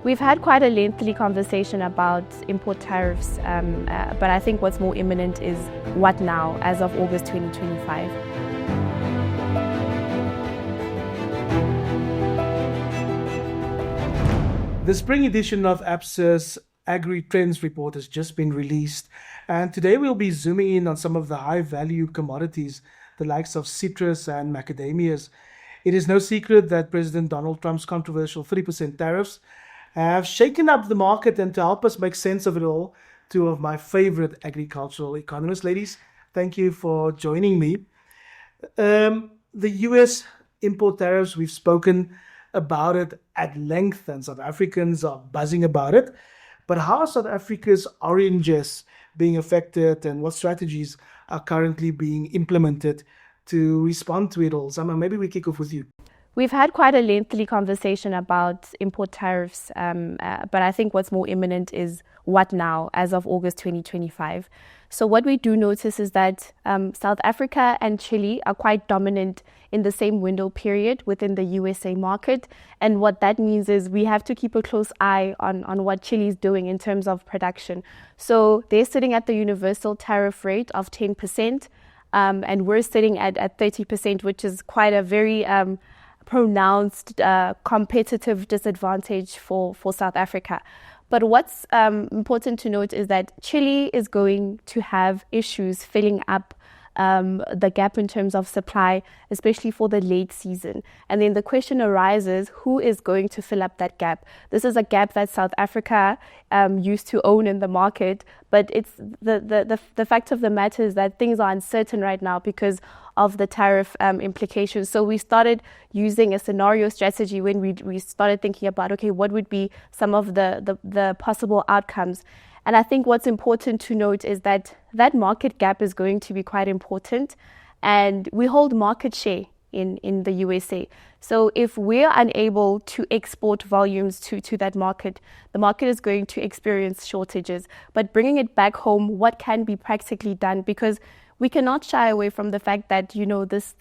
We've had quite a lengthy conversation about import tariffs, but I think what's more imminent is what now, as of August 2025. The spring edition of Absa's AgriTrends report has just been released, and today we'll be zooming in on some of the high-value commodities, the likes of citrus and macadamias. It is no secret that President Donald Trump's controversial 30% tariffs have shaken up the market, and to help us make sense of it all, two of my favorite agricultural economists. Ladies, thank you for joining me. The US import tariffs, we've spoken about it at length, and South Africans are buzzing about it. But how are South Africa's oranges being affected, and what strategies are currently being implemented to respond to it all? Sama, maybe we kick off with you. We've had quite a lengthy conversation about import tariffs, but I think what's more imminent is what now, as of August 2025. So what we do notice is that South Africa and Chile are quite dominant in the same window period within the USA market. And what that means is we have to keep a close eye on what Chile is doing in terms of production. So they're sitting at the universal tariff rate of 10%, and we're sitting at 30%, which is quite a very pronounced competitive disadvantage for South Africa. But what's important to note is that Chile is going to have issues filling up the gap in terms of supply, especially for the late season. And then the question arises, who is going to fill up that gap? This is a gap that South Africa used to own in the market, but it's the fact of the matter is that things are uncertain right now because of the tariff implications. So we started using a scenario strategy when we started thinking about, okay, what would be some of the possible outcomes? And I think what's important to note is that that market gap is going to be quite important, and we hold market share in the USA. So if we're unable to export volumes to that market, the market is going to experience shortages. But bringing it back home, what can be practically done? Because we cannot shy away from the fact that, this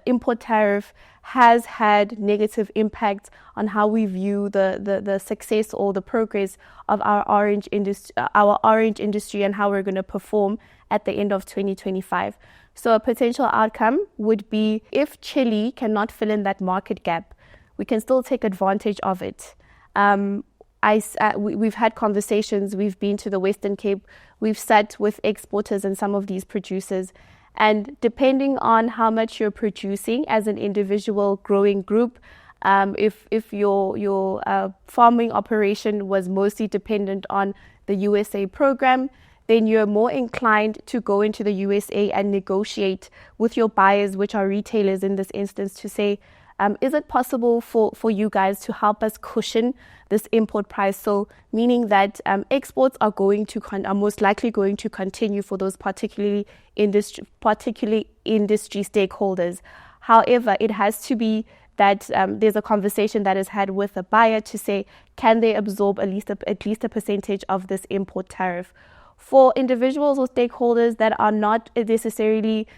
import tariff has had negative impact on how we view the success or the progress of our orange industry and how we're going to perform at the end of 2025. So a potential outcome would be, if Chile cannot fill in that market gap, we can still take advantage of it. We've had conversations, we've been to the Western Cape, we've sat with exporters and some of these producers, and depending on how much you're producing as an individual growing group, if your farming operation was mostly dependent on the USA program, then you're more inclined to go into the USA and negotiate with your buyers, which are retailers in this instance, to say, is it possible for you guys to help us cushion this import price? So meaning that exports are most likely going to continue for those particularly industry stakeholders. However, it has to be that there's a conversation that is had with a buyer to say, can they absorb at least a percentage of this import tariff? For individuals or stakeholders that are not necessarily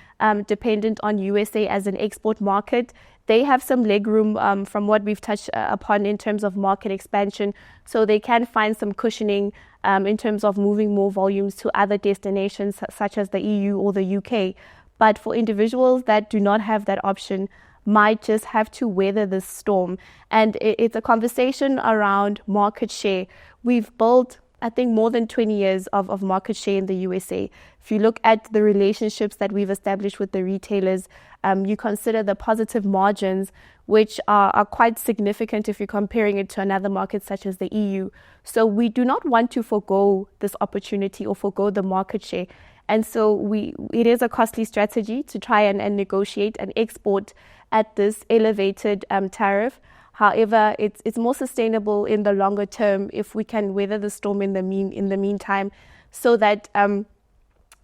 dependent on USA as an export market, they have some legroom from what we've touched upon in terms of market expansion. So they can find some cushioning in terms of moving more volumes to other destinations such as the EU or the UK. But for individuals that do not have that option, might just have to weather this storm. And it's a conversation around market share. We've built, I think, more than 20 years of market share in the USA. If you look at the relationships that we've established with the retailers, you consider the positive margins, which are quite significant if you're comparing it to another market such as the EU. So we do not want to forgo this opportunity or forgo the market share. And so it is a costly strategy to try and negotiate and export at this elevated tariff. However, it's more sustainable in the longer term if we can weather the storm in the meantime, so that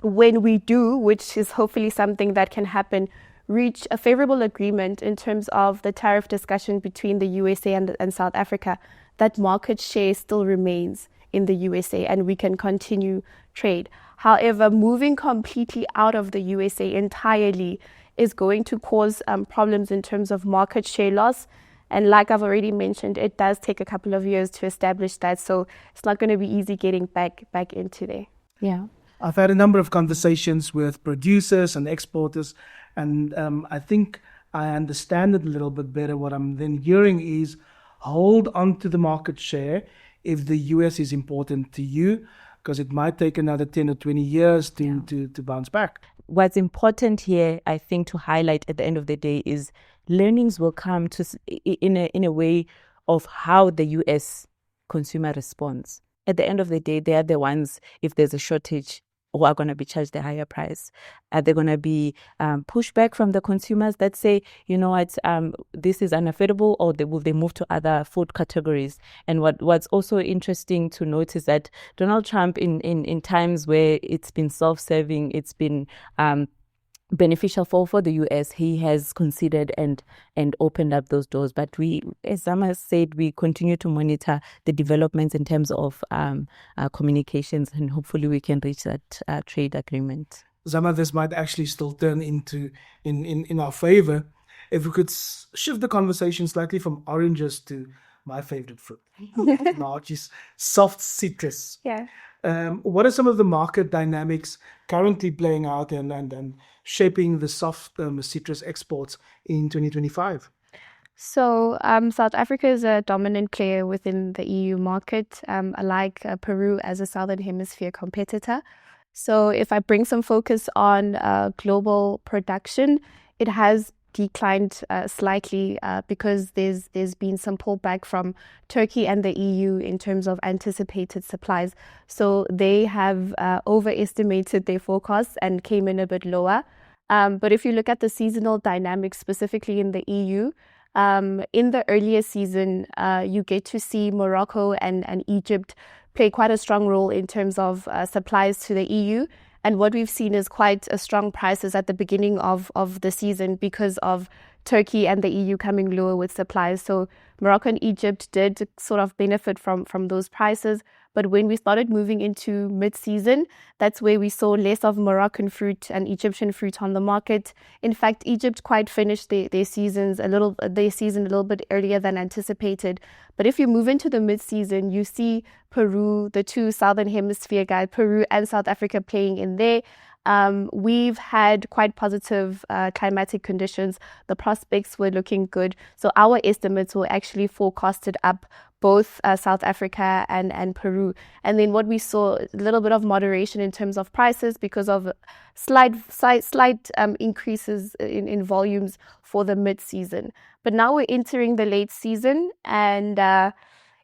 when we do, which is hopefully something that can happen, reach a favorable agreement in terms of the tariff discussion between the USA and South Africa, that market share still remains in the USA and we can continue trade. However, moving completely out of the USA entirely is going to cause problems in terms of market share loss And like I've already mentioned, it does take a couple of years to establish that. So it's not going to be easy getting back into there. Yeah. I've had a number of conversations with producers and exporters, and I think I understand it a little bit better. What I'm then hearing is hold on to the market share if the US is important to you, because it might take another 10 or 20 years to bounce back. What's important here, I think, to highlight at the end of the day is learnings will come to in a way of how the US consumer responds. At the end of the day, they are the ones, if there's a shortage, who are going to be charged a higher price. Are there going to be pushback from the consumers that say, you know what, this is unaffordable, or will they move to other food categories? And what's also interesting to note is that Donald Trump, in times where it's been self-serving, it's been beneficial for the US, he has considered and opened up those doors. But we, as Zama said, we continue to monitor the developments in terms of communications, and hopefully we can reach that trade agreement. Zama, this might actually still turn into in our favor if we could shift the conversation slightly from oranges to my favorite fruit, which is soft citrus. Yeah. What are some of the market dynamics currently playing out and shaping the soft citrus exports in 2025? So South Africa is a dominant player within the EU market, alike Peru as a Southern Hemisphere competitor. So if I bring some focus on global production, it has declined slightly because there's been some pullback from Turkey and the EU in terms of anticipated supplies. So they have overestimated their forecasts and came in a bit lower. But if you look at the seasonal dynamics, specifically in the EU, in the earlier season, you get to see Morocco and Egypt play quite a strong role in terms of supplies to the EU. And what we've seen is quite a strong prices at the beginning of the season because of Turkey and the EU coming lower with supplies. So Morocco and Egypt did sort of benefit from those prices. But when we started moving into mid-season, that's where we saw less of Moroccan fruit and Egyptian fruit on the market. In fact, Egypt quite finished their season a little bit earlier than anticipated. But if you move into the mid-season, you see Peru, the two Southern Hemisphere guys, Peru and South Africa playing in there. We've had quite positive climatic conditions. The prospects were looking good. So our estimates were actually forecasted up both South Africa and Peru. And then what we saw, a little bit of moderation in terms of prices because of slight increases in volumes for the mid-season. But now we're entering the late season, and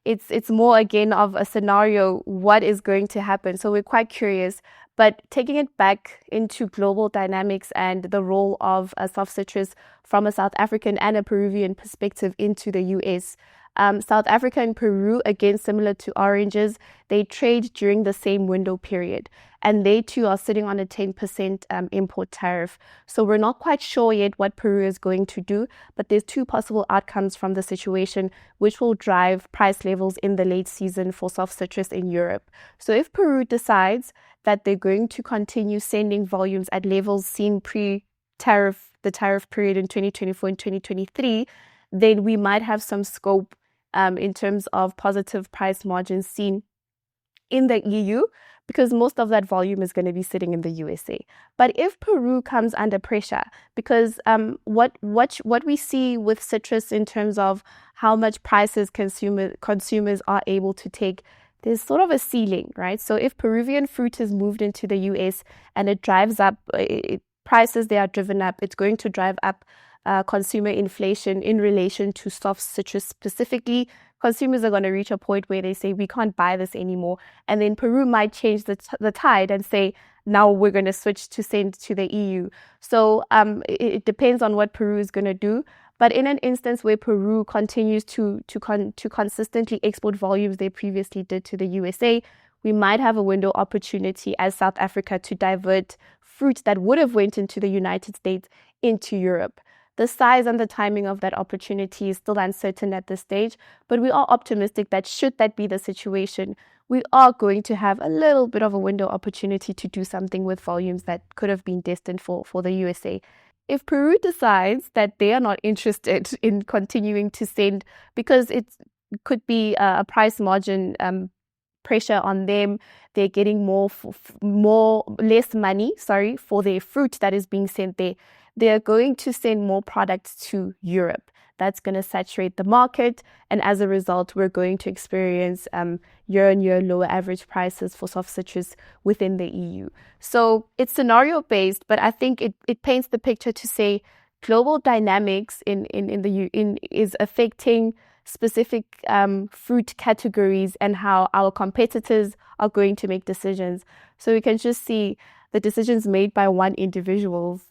it's more again of a scenario, what is going to happen. So we're quite curious. But taking it back into global dynamics and the role of soft citrus from a South African and a Peruvian perspective into the US, South Africa and Peru, again, similar to oranges, they trade during the same window period. And they too are sitting on a 10% import tariff. So we're not quite sure yet what Peru is going to do, but there's two possible outcomes from the situation, which will drive price levels in the late season for soft citrus in Europe. So if Peru decides that they're going to continue sending volumes at levels seen pre-tariff, the tariff period in 2024 and 2023, then we might have some scope in terms of positive price margins seen in the EU, because most of that volume is going to be sitting in the USA. But if Peru comes under pressure, because what we see with citrus in terms of how much prices consumers are able to take, there's sort of a ceiling, right? So if Peruvian fruit is moved into the US and it drives up prices, they are driven up, it's going to drive up consumer inflation in relation to soft citrus specifically. Consumers are going to reach a point where they say, we can't buy this anymore. And then Peru might change the tide and say, now we're going to switch to send to the EU. So it depends on what Peru is going to do. But in an instance where Peru continues to consistently export volumes they previously did to the USA, we might have a window opportunity as South Africa to divert fruit that would have went into the United States into Europe. The size and the timing of that opportunity is still uncertain at this stage, but we are optimistic that should that be the situation, we are going to have a little bit of a window opportunity to do something with volumes that could have been destined for the USA. if Peru decides that they are not interested in continuing to send, because it could be a price margin pressure on them, they're getting less money, for their fruit that is being sent there. They're going to send more products to Europe. That's going to saturate the market, and as a result, we're going to experience year-on-year lower average prices for soft citrus within the EU. So it's scenario-based, but I think it paints the picture to say global dynamics is affecting specific fruit categories and how our competitors are going to make decisions. So we can just see the decisions made by one individual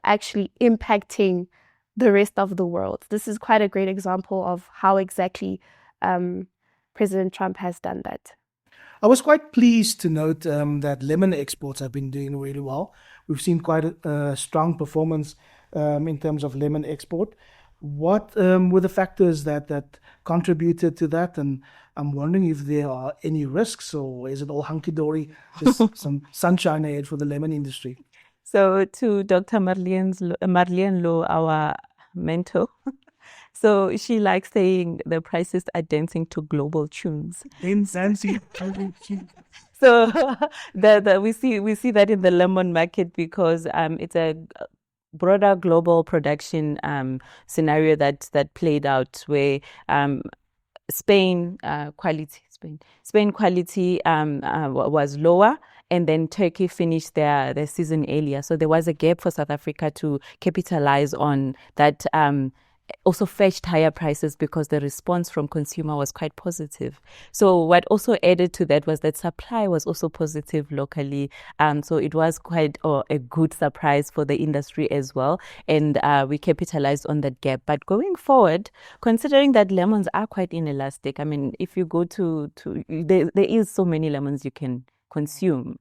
actually impacting the rest of the world. This is quite a great example of how exactly President Trump has done that. I was quite pleased to note that lemon exports have been doing really well. We've seen quite a strong performance in terms of lemon export. What were the factors that contributed to that? And I'm wondering if there are any risks, or is it all hunky-dory, just some sunshine ahead for the lemon industry? So to Dr. Marlene Lowe, our mentor, so she likes saying the prices are dancing to global tunes. Dancing. So we see that in the lemon market because it's a broader global production scenario that played out where Spain quality was lower, and then Turkey finished their season earlier. So there was a gap for South Africa to capitalize on that. Also fetched higher prices because the response from consumer was quite positive. So what also added to that was that supply was also positive locally. So it was quite a good surprise for the industry as well. And we capitalized on that gap. But going forward, considering that lemons are quite inelastic, I mean, if you go there is so many lemons you can consume,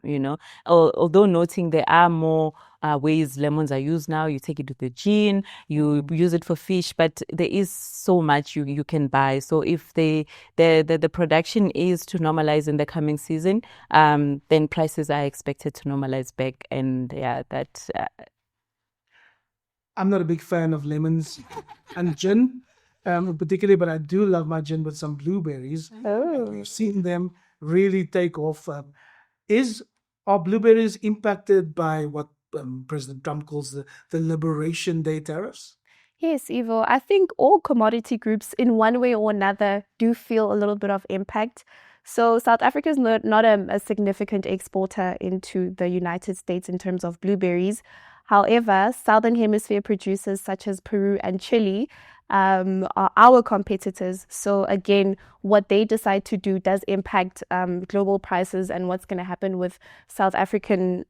although noting there are more ways lemons are used now. You take it to the gin, you use it for fish, but there is so much you can buy. So if the production is to normalize in the coming season, then prices are expected to normalize back. And I'm not a big fan of lemons and gin, particularly, but I do love my gin with some blueberries. Oh. We've seen them really take off. Are blueberries impacted by what President Trump calls the Liberation Day tariffs? Yes, Ivo. I think all commodity groups in one way or another do feel a little bit of impact. So South Africa is not a significant exporter into the United States in terms of blueberries. However, Southern Hemisphere producers such as Peru and Chile are our competitors. So again, what they decide to do does impact global prices and what's going to happen with South African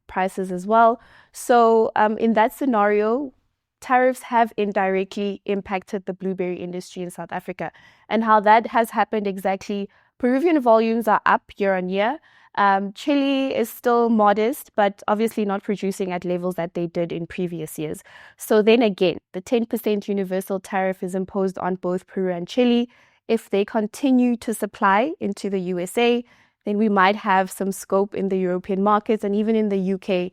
prices as well. So in that scenario, tariffs have indirectly impacted the blueberry industry in South Africa. And how that has happened exactly, Peruvian volumes are up year on year. Chile is still modest, but obviously not producing at levels that they did in previous years. So then again, the 10% universal tariff is imposed on both Peru and Chile. If they continue to supply into the USA, then we might have some scope in the European markets and even in the UK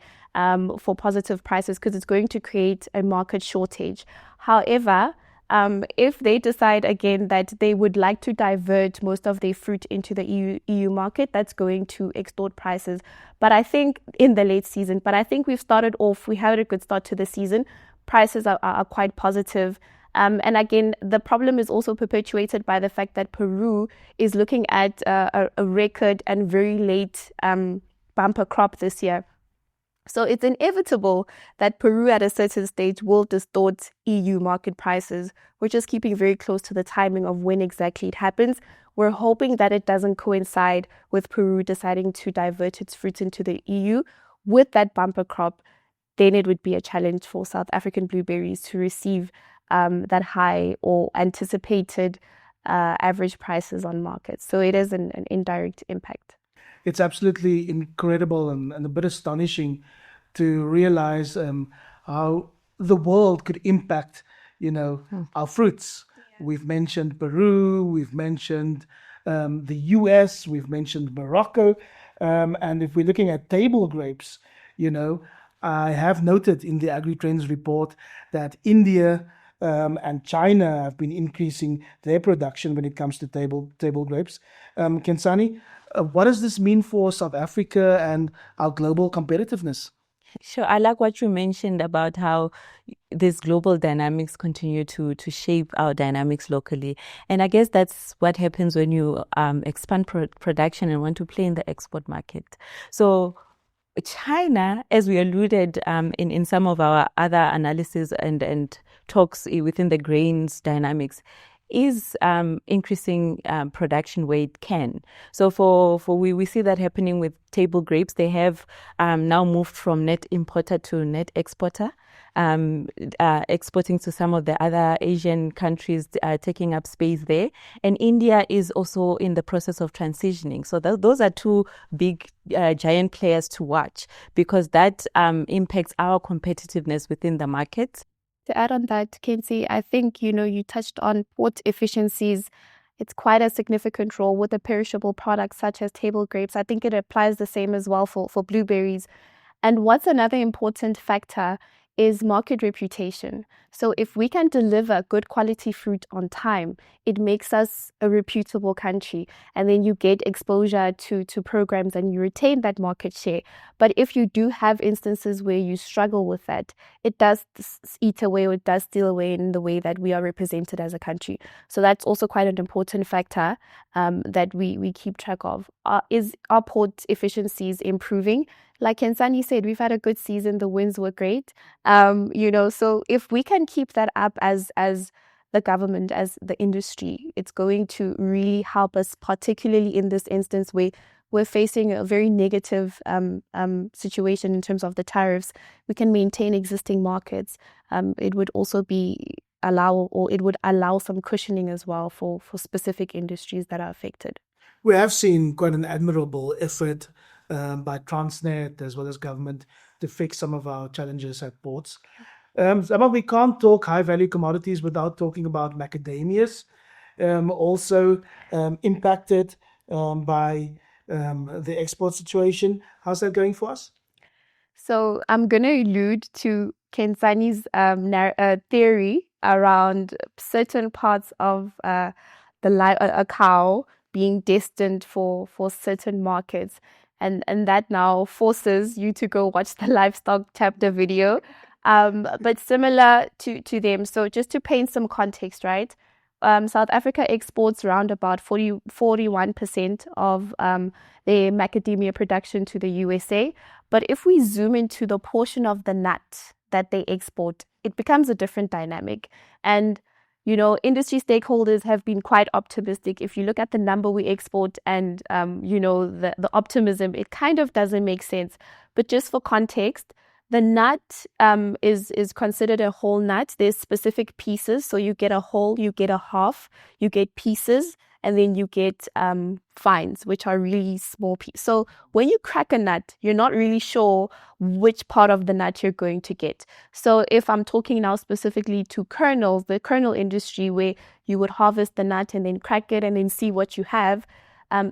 for positive prices, because it's going to create a market shortage. However, if they decide again that they would like to divert most of their fruit into the EU market, that's going to extort prices. But I think in the late season, we had a good start to the season. Prices are quite positive. And again, the problem is also perpetuated by the fact that Peru is looking at a record and very late bumper crop this year. So it's inevitable that Peru at a certain stage will distort EU market prices. We're just keeping very close to the timing of when exactly it happens. We're hoping that it doesn't coincide with Peru deciding to divert its fruits into the EU. With that bumper crop, then it would be a challenge for South African blueberries to receive that high or anticipated average prices on markets. So it is an indirect impact. It's absolutely incredible and a bit astonishing to realize how the world could impact, our fruits. Yeah. We've mentioned Peru, we've mentioned the US, we've mentioned Morocco, and if we're looking at table grapes, I have noted in the AgriTrends report that India and China have been increasing their production when it comes to table grapes. Kensani, what does this mean for South Africa and our global competitiveness? Sure. I like what you mentioned about how these global dynamics continue to shape our dynamics locally. And I guess that's what happens when you expand production and want to play in the export market. So China, as we alluded in some of our other analysis and talks within the grains dynamics, is increasing production where it can. So we see that happening with table grapes. They have now moved from net importer to net exporter, exporting to some of the other Asian countries, taking up space there. And India is also in the process of transitioning. So those are two big giant players to watch, because that impacts our competitiveness within the market. To add on that, Kenzie, I think, you touched on port efficiencies. It's quite a significant role with the perishable products such as table grapes. I think it applies the same as well for blueberries. And what's another important factor is market reputation. So if we can deliver good quality fruit on time, it makes us a reputable country. And then you get exposure to programs and you retain that market share. But if you do have instances where you struggle with that, it does eat away, or it does steal away in the way that we are represented as a country. So that's also quite an important factor that we keep track of. Is our port efficiencies improving? Like Kensani said, we've had a good season. The wins were great. So if we can keep that up as the government, as the industry, it's going to really help us, particularly in this instance where we're facing a very negative situation in terms of the tariffs. We can maintain existing markets. It would also allow some cushioning as well for specific industries that are affected. We have seen quite an admirable effort by Transnet as well as government to fix some of our challenges at ports. We can't talk high-value commodities without talking about macadamias, also impacted by the export situation. How's that going for us? So I'm going to allude to Kensani's theory around certain parts of a cow being destined for certain markets. And that now forces you to go watch the livestock chapter video, but similar to them. So just to paint some context, right? South Africa exports around about 41% of their macadamia production to the USA. But if we zoom into the portion of the nut that they export, it becomes a different dynamic. And industry stakeholders have been quite optimistic. If you look at the number we export and, the optimism, it kind of doesn't make sense. But just for context, the nut is considered a whole nut. There's specific pieces. So you get a whole, you get a half, you get pieces, and then you get fines, which are really small pieces. So when you crack a nut, you're not really sure which part of the nut you're going to get. So if I'm talking now specifically to kernels, the kernel industry where you would harvest the nut and then crack it and then see what you have,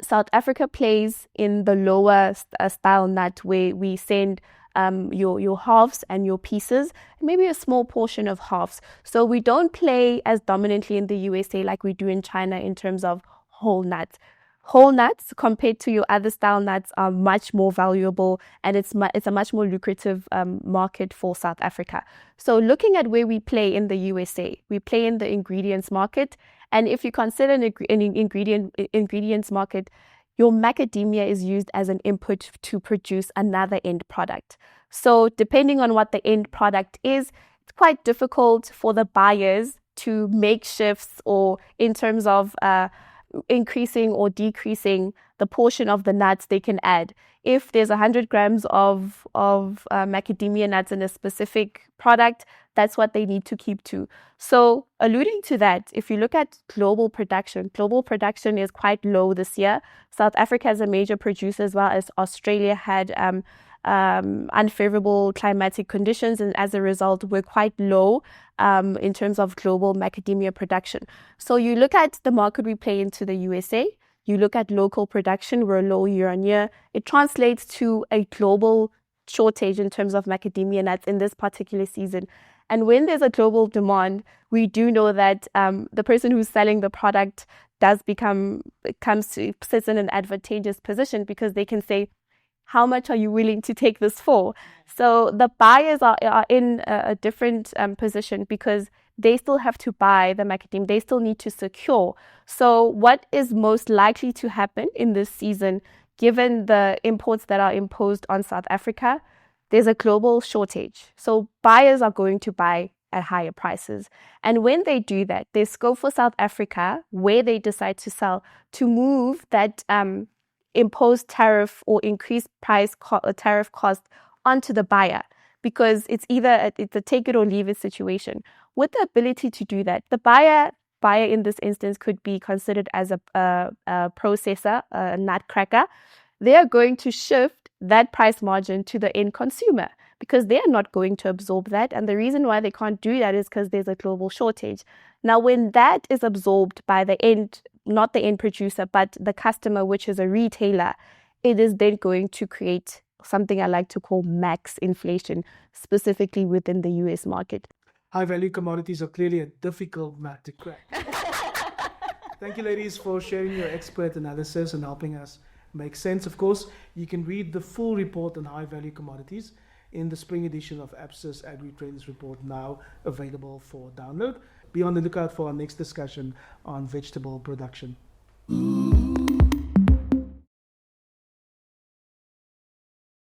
South Africa plays in the lower style nut where we send your halves and your pieces, maybe a small portion of halves. So we don't play as dominantly in the USA like we do in China in terms of whole nuts. Whole nuts compared to your other style nuts are much more valuable, and it's a much more lucrative market for South Africa. So looking at where we play in the USA, we play in the ingredients market. And if you consider an ingredients market, your macadamia is used as an input to produce another end product. So depending on what the end product is, it's quite difficult for the buyers to make shifts or in terms of increasing or decreasing the portion of the nuts they can add. If there's 100 grams of macadamia nuts in a specific product, that's what they need to keep to. So alluding to that, if you look at global production is quite low this year. South Africa is a major producer as well as Australia had unfavorable climatic conditions, and as a result we're quite low in terms of global macadamia production. So you look at the market we play into the USA, you look at local production, we're low year on year. It translates to a global shortage in terms of macadamia nuts in this particular season. And when there's a global demand, we do know that the person who's selling the product sits in an advantageous position, because they can say, how much are you willing to take this for? So the buyers are in a different position, because they still have to buy the macadamia. They still need to secure. So what is most likely to happen in this season, given the imports that are imposed on South Africa? There's a global shortage. So buyers are going to buy at higher prices. And when they do that, there's scope for South Africa, where they decide to sell, to move that imposed tariff or increased tariff cost onto the buyer, because it's either it's a take it or leave it situation. With the ability to do that, the buyer in this instance could be considered as a processor, a nutcracker. They are going to shift that price margin to the end consumer, because they are not going to absorb that. And the reason why they can't do that is because there's a global shortage. Now, when that is absorbed by the end, not the end producer, but the customer, which is a retailer, it is then going to create something I like to call max inflation, specifically within the US market. High value commodities are clearly a difficult nut to crack. Thank you, ladies, for sharing your expert analysis and helping us make sense. Of course, you can read the full report on high value commodities in the spring edition of Absa's AgriTrends report, now available for download. Be on the lookout for our next discussion on vegetable production.